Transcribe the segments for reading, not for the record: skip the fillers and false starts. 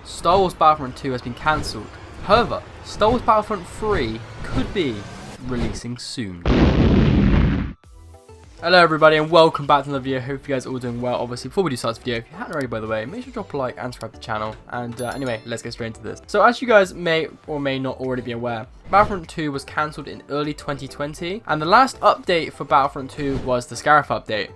Star Wars Battlefront 2 has been cancelled. However, Star Wars Battlefront 3 could be releasing soon. Hello everybody and welcome back to another video. Hope you guys are all doing well. Obviously, before we do start this video, if you haven't already by the way, make sure to drop a like and subscribe to the channel. And anyway, let's get straight into this. So as you guys may or may not already be aware, Battlefront 2 was cancelled in early 2020, and the last update for Battlefront 2 was the Scarif update.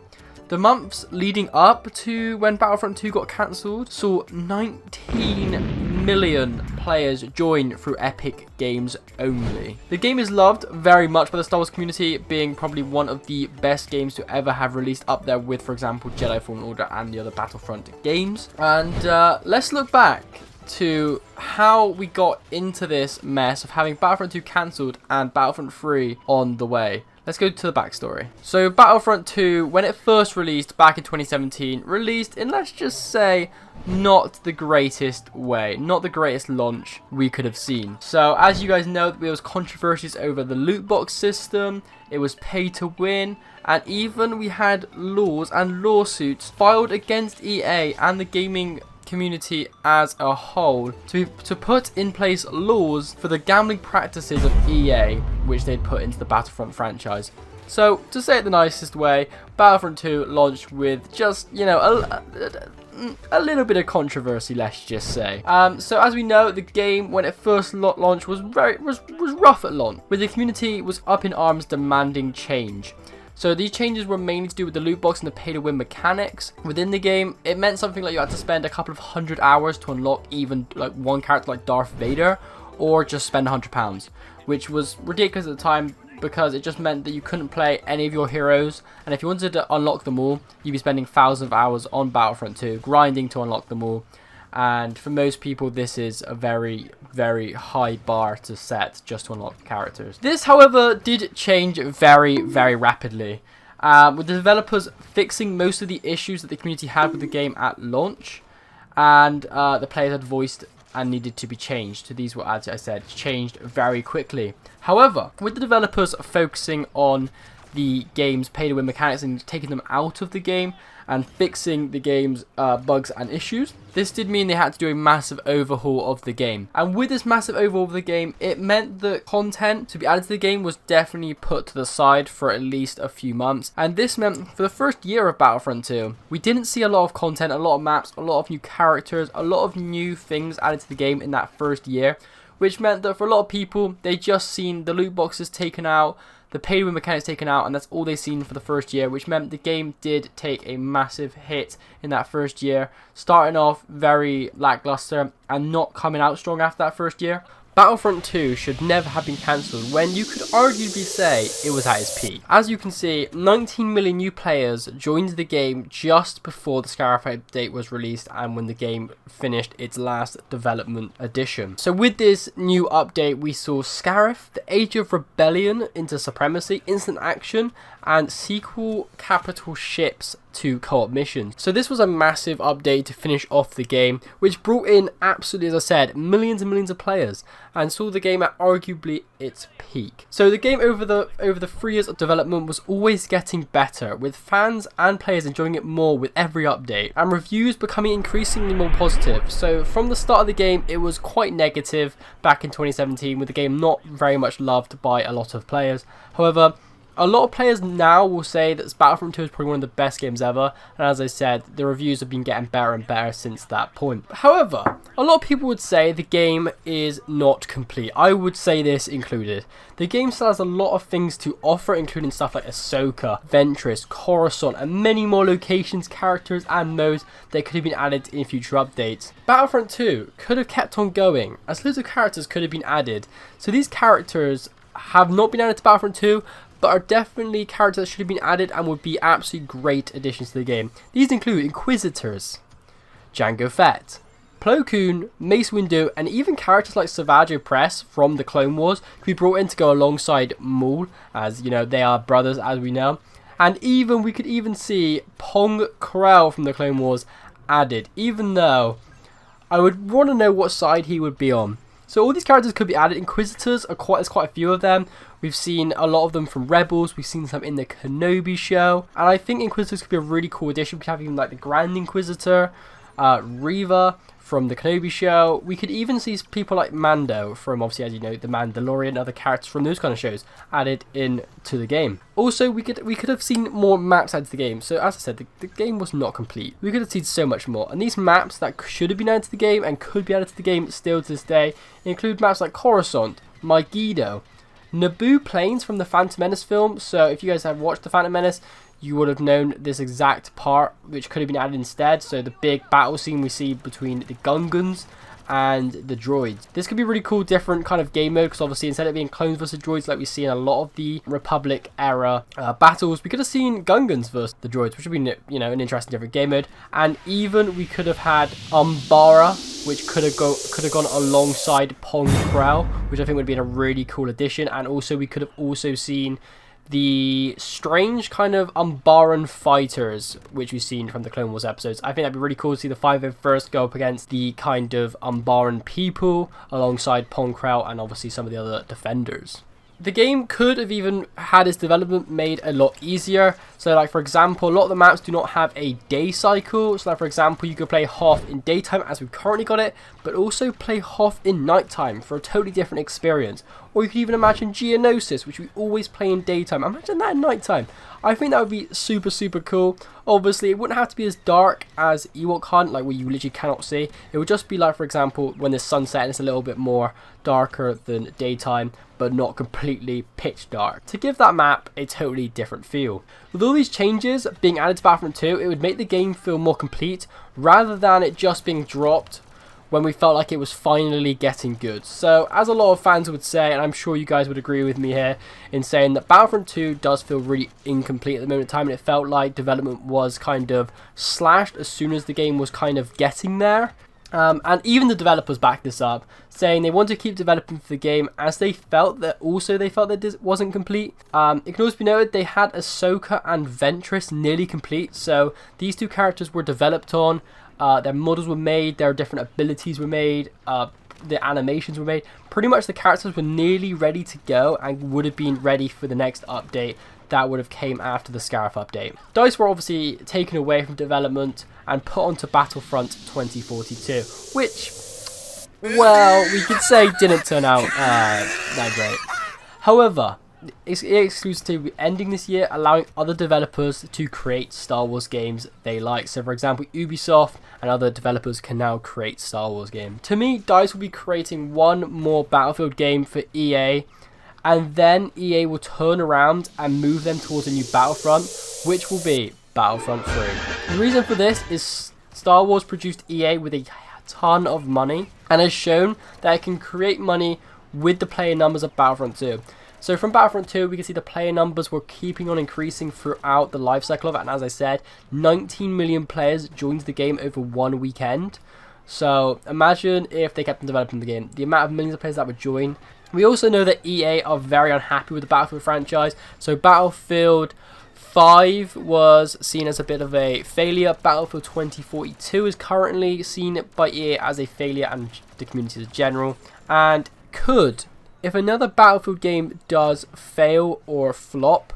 The months leading up to when Battlefront 2 got cancelled saw 19 million players join through Epic Games only. The game is loved very much by the Star Wars community, being probably one of the best games to ever have released, up there with, for example, Jedi Fallen Order and the other Battlefront games. And let's look back to how we got into this mess of having Battlefront 2 cancelled and Battlefront 3 on the way. Let's go to the backstory. So Battlefront 2, when it first released back in 2017, released in, let's just say, not the greatest way, not the greatest launch we could have seen. So as you guys know, there was controversies over the loot box system, it was pay to win, and even we had laws and lawsuits filed against EA and the gaming community as a whole to put in place laws for the gambling practices of EA, which they'd put into the Battlefront franchise. So to say it the nicest way, Battlefront 2 launched with just, you know, a little bit of controversy, let's just say. So as we know, the game when it first launched was rough at launch, where the community was up in arms demanding change. So these changes were mainly to do with the loot box and the pay-to-win mechanics within the game. It meant something like you had to spend a couple of hundred hours to unlock even like one character like Darth Vader, or just spend £100, which was ridiculous at the time because it just meant that you couldn't play any of your heroes, and if you wanted to unlock them all, you'd be spending thousands of hours on Battlefront 2 grinding to unlock them all. And for most people, this is a very, very high bar to set just to unlock characters. This, however, did change very, very rapidly, with the developers fixing most of the issues that the community had with the game at launch, and the players had voiced and needed to be changed. So these were, as I said, changed very quickly. However, with the developers focusing on the game's pay-to-win mechanics and taking them out of the game and fixing the game's bugs and issues, this did mean they had to do a massive overhaul of the game. And with this massive overhaul of the game, it meant that content to be added to the game was definitely put to the side for at least a few months. And this meant for the first year of Battlefront 2, we didn't see a lot of content, a lot of maps, a lot of new characters, a lot of new things added to the game in that first year, which meant that for a lot of people, they just seen the loot boxes taken out, the pay-to-win mechanics taken out, and that's all they've seen for the first year, which meant the game did take a massive hit in that first year, starting off very lackluster and not coming out strong after that first year. Battlefront 2 should never have been cancelled when you could arguably say it was at its peak. As you can see, 19 million new players joined the game just before the Scarif update was released and when the game finished its last development edition. So with this new update, we saw Scarif, the Age of Rebellion into Supremacy, Instant Action, and sequel capital ships to co-op missions. So this was a massive update to finish off the game, which brought in absolutely, as I said, millions and millions of players and saw the game at arguably its peak. So the game over the 3 years of development was always getting better, with fans and players enjoying it more with every update, and reviews becoming increasingly more positive. So from the start of the game, it was quite negative back in 2017, with the game not very much loved by a lot of players. However, a lot of players now will say that Battlefront 2 is probably one of the best games ever, and as I said, the reviews have been getting better and better since that point. However, a lot of people would say the game is not complete. I would say this included. The game still has a lot of things to offer, including stuff like Ahsoka, Ventress, Coruscant, and many more locations, characters, and modes that could have been added in future updates. Battlefront 2 could have kept on going, as loads of characters could have been added. So these characters have not been added to Battlefront 2, but are definitely characters that should have been added and would be absolutely great additions to the game. These include Inquisitors, Jango Fett, Plo Koon, Mace Windu, and even characters like Savage Opress from the Clone Wars could be brought in to go alongside Maul, as you know, they are brothers as we know. And even we could even see Pong Krell from the Clone Wars added, even though I would want to know what side he would be on. So all these characters could be added. Inquisitors there's quite a few of them. We've seen a lot of them from Rebels. We've seen some in the Kenobi show. And I think Inquisitors could be a really cool addition. We could have even like the Grand Inquisitor, Reva from the Kenobi show. We could even see people like Mando from, obviously, as you know, the Mandalorian and other characters from those kind of shows added into the game. Also, we could have seen more maps added to the game. So as I said, the game was not complete. We could have seen so much more. And these maps that should have been added to the game and could be added to the game still to this day include maps like Coruscant, Megiddo, Naboo plains from the Phantom Menace film. So if you guys have watched the Phantom Menace, you would have known this exact part, which could have been added instead. So the big battle scene we see between the Gungans and the droids. This could be really cool, different kind of game mode, because obviously instead of being clones versus droids like we see in a lot of the Republic era battles, we could have seen Gungans versus the droids, which would be, you know, an interesting different game mode. And even we could have had Umbara, which could have gone alongside Pong Krell, which I think would have been a really cool addition. And also we could have also seen the strange kind of Umbaran fighters, which we've seen from the Clone Wars episodes. I think that'd be really cool to see the 501st go up against the kind of Umbaran people alongside Pong Krell and obviously some of the other defenders. The game could have even had its development made a lot easier. So like for example, a lot of the maps do not have a day cycle. So like for example, you could play Hoth in daytime as we've currently got it, but also play Hoth in nighttime for a totally different experience. Or you could even imagine Geonosis, which we always play in daytime. Imagine that in nighttime. I think that would be super, super cool. Obviously, it wouldn't have to be as dark as Ewok Hunt, like where you literally cannot see. It would just be like, for example, when the sunset and it's a little bit more darker than daytime, but not completely pitch dark, to give that map a totally different feel. With all these changes being added to Battlefront 2, it would make the game feel more complete, rather than it just being dropped when we felt like it was finally getting good. So as a lot of fans would say, and I'm sure you guys would agree with me here in saying that Battlefront 2 does feel really incomplete at the moment in time, and it felt like development was kind of slashed as soon as the game was kind of getting there. And even the developers backed this up, saying they want to keep developing for the game as they felt that this wasn't complete. It can also be noted they had Ahsoka and Ventress nearly complete, so these two characters were developed on. Their models were made, their different abilities were made, the animations were made. Pretty much the characters were nearly ready to go and would have been ready for the next update that would have came after the Scarif update. DICE were obviously taken away from development and put onto Battlefront 2042, which, well, we could say didn't turn out that great. However, EA exclusivity will be ending this year, allowing other developers to create Star Wars games they like. So for example, Ubisoft and other developers can now create Star Wars games. To me, DICE will be creating one more Battlefield game for EA, and then EA will turn around and move them towards a new Battlefront, which will be Battlefront 3. The reason for this is Star Wars produced EA with a ton of money and has shown that it can create money with the player numbers of Battlefront 2. So from Battlefront 2, we can see the player numbers were keeping on increasing throughout the life cycle of it. And as I said, 19 million players joined the game over one weekend. So imagine if they kept on developing the game, the amount of millions of players that would join. We also know that EA are very unhappy with the Battlefield franchise. So Battlefield 5 was seen as a bit of a failure. Battlefield 2042 is currently seen by EA as a failure and the community in general. And if another Battlefield game does fail or flop,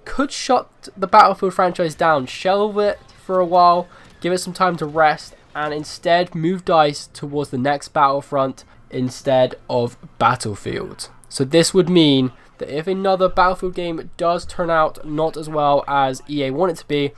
could shut the Battlefield franchise down, shelve it for a while, give it some time to rest, and instead move DICE towards the next Battlefront instead of Battlefield. So this would mean that if another Battlefield game does turn out not as well as EA want it to be,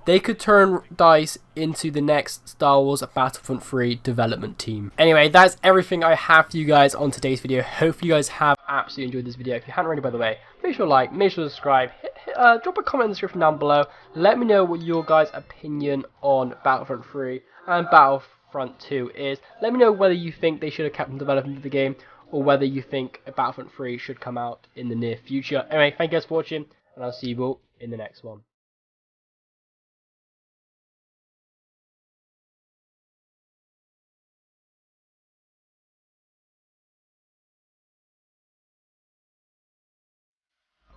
they could turn DICE into the next Star Wars Battlefront 3 development team. Anyway, that's everything I have for you guys on today's video. Hopefully you guys have absolutely enjoyed this video. If you haven't already, by the way, make sure to like, make sure to subscribe, drop a comment in the description down below. Let me know what your guys' opinion on Battlefront 3 and Battlefront 2 is. Let me know whether you think they should have kept on developing the game, or whether you think Battlefront 3 should come out in the near future. Anyway, thank you guys for watching, and I'll see you all in the next one.